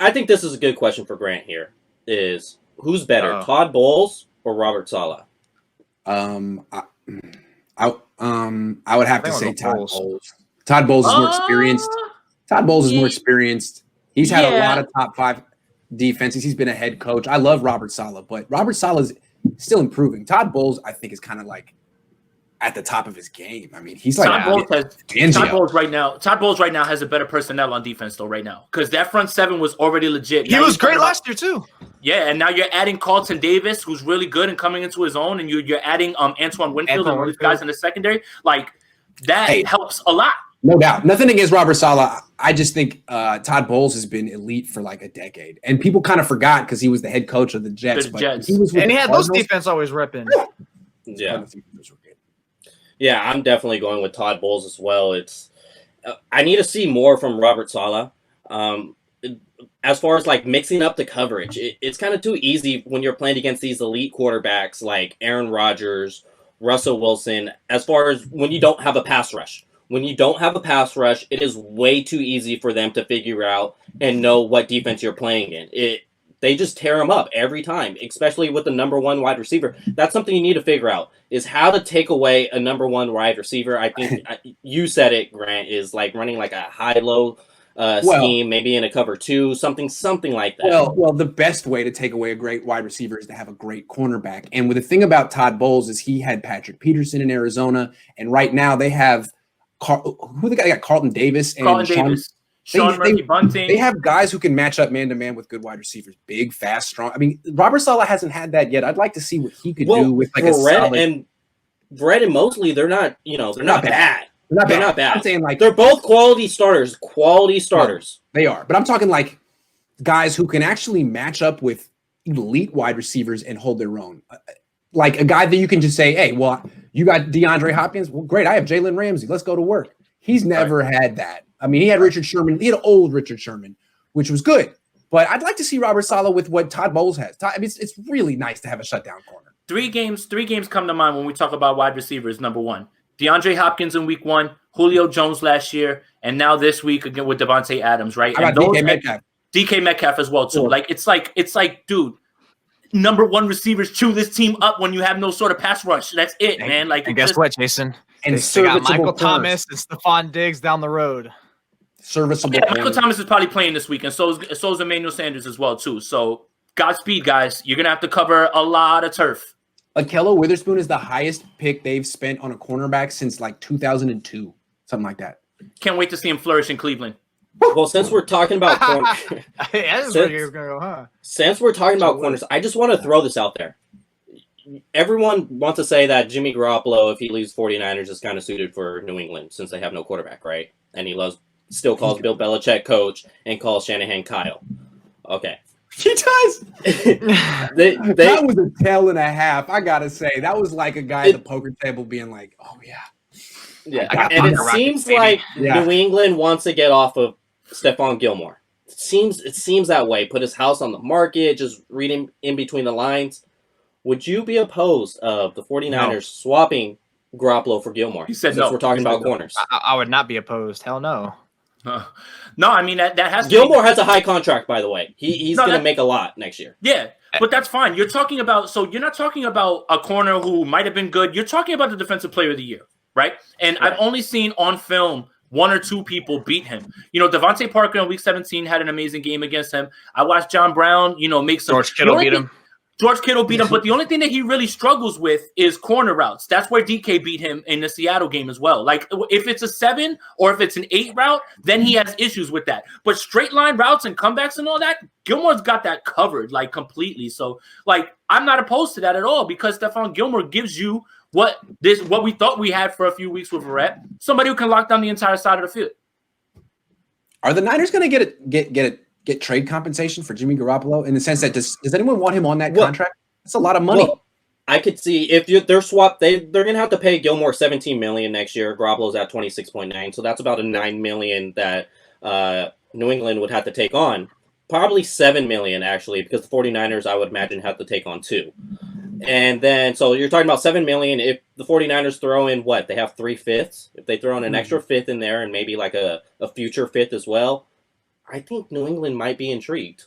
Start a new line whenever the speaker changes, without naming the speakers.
I think this is a good question for Grant here. Is who's better, Todd Bowles or Robert Saleh?
I would have to say Todd Bowles. Todd Bowles is more experienced. Todd Bowles is more experienced. He's had a lot of top 5 defenses. He's been a head coach. I love Robert Saleh, but Robert Saleh is still improving. Todd Bowles, I think, is kind of like at the top of his game. I mean, he's like
Todd Bowles right now has a better personnel on defense though right now because that front 7 was already legit.
He was great last year too.
Yeah, and now you're adding Carlton Davis, who's really good and coming into his own, and you're adding Antoine Winfield and all these guys in the secondary. Like that helps a lot.
No doubt. Nothing against Robert Saleh. I just think Todd Bowles has been elite for like a decade, and people kind of forgot because he was the head coach of the Jets.
He had those defense always ripping.
Yeah, I'm definitely going with Todd Bowles as well. I need to see more from Robert Saleh. As far as like mixing up the coverage, it's kind of too easy when you're playing against these elite quarterbacks like Aaron Rodgers, Russell Wilson. As far as when you don't have a pass rush. When you don't have a pass rush, it is way too easy for them to figure out and know what defense you're playing in. They just tear them up every time, especially with the number 1 wide receiver. That's something you need to figure out, is how to take away a number 1 wide receiver. I think you said it, Grant, is like running like a high-low scheme, maybe in a cover 2, something like that.
Well, the best way to take away a great wide receiver is to have a great cornerback. And with the thing about Todd Bowles is he had Patrick Peterson in Arizona, and right now they have they got Carlton Davis and
Sean Murphy Bunting.
They have guys who can match up man-to-man with good wide receivers. Big, fast, strong. I mean, Robert Saleh hasn't had that yet. I'd like to see what he could do with like
Brett and Mosley, they're not bad. They're not bad.
I'm saying like
they're both quality starters.
They are. But I'm talking like guys who can actually match up with elite wide receivers and hold their own. Like a guy that you can just say, hey, well, you got DeAndre Hopkins. Well, great. I have Jalen Ramsey. Let's go to work. He's never had that. I mean, he had Richard Sherman. He had old Richard Sherman, which was good. But I'd like to see Robert Saleh with what Todd Bowles has. I mean, it's really nice to have a shutdown corner.
Three games come to mind when we talk about wide receivers. Number 1, DeAndre Hopkins in week 1, Julio Jones last year, and now this week again with Devontae Adams, right?
And
DK Metcalf as well, too. Cool. Like it's like, dude, number 1 receivers chew this team up when you have no sort of pass rush. That's it, man. Like,
and guess what, Jason? And they got Michael Thomas and Stephon Diggs down the road.
Serviceable.
Yeah, Michael Thomas is probably playing this week, and so is Emmanuel Sanders as well, too. So, Godspeed, guys. You're going to have to cover a lot of turf.
Akello Witherspoon is the highest pick they've spent on a cornerback since like 2002, something like that.
Can't wait to see him flourish in Cleveland.
Well, since we're talking about corners, since we're talking about corners, I just want to throw this out there. Everyone wants to say that Jimmy Garoppolo, if he leaves 49ers, is kind of suited for New England since they have no quarterback, right? And he still calls Bill Belichick coach and calls Shanahan Kyle. Okay.
He does. That was a tale and a half. I gotta say, that was like a guy at the poker table being like, "Oh yeah,
yeah." And it seems like New England wants to get off of Stephon Gilmore. It seems that way. Put his house on the market. Just reading in between the lines. Would you be opposed of the 49ers swapping Garoppolo for Gilmore?
He said
since we're talking about corners.
I would not be opposed. Hell no.
No, I mean that has
Gilmore has a high contract, by the way. He's going to make a lot next year.
Yeah, but that's fine. You're talking about you're not talking about a corner who might have been good. You're talking about the defensive player of the year, right? And I've only seen on film 1 or 2 people beat him. You know, Devontae Parker in Week 17 had an amazing game against him. I watched John Brown, make some.
George Kittle beat him.
George Kittle beat him, but the only thing that he really struggles with is corner routes. That's where DK beat him in the Seattle game as well. Like, if it's a 7 or if it's an 8 route, then he has issues with that. But straight line routes and comebacks and all that, Gilmore's got that covered, like, completely. So, like, I'm not opposed to that at all because Stephon Gilmore gives you what we thought we had for a few weeks with Verrett, somebody who can lock down the entire side of the field.
Are the Niners going to get trade compensation for Jimmy Garoppolo in the sense that does anyone want him on that contract? That's a lot of money.
Well, I could see if they're swapped, they're going to have to pay Gilmore $17 million next year. Garoppolo's at 26.9, so that's about a $9 million that New England would have to take on. Probably $7 million actually, because the 49ers I would imagine have to take on 2. And then so you're talking about $7 million. If the 49ers throw in they have 3/5. If they throw in an extra 5th in there and maybe like a future 5th as well. I think New England might be intrigued.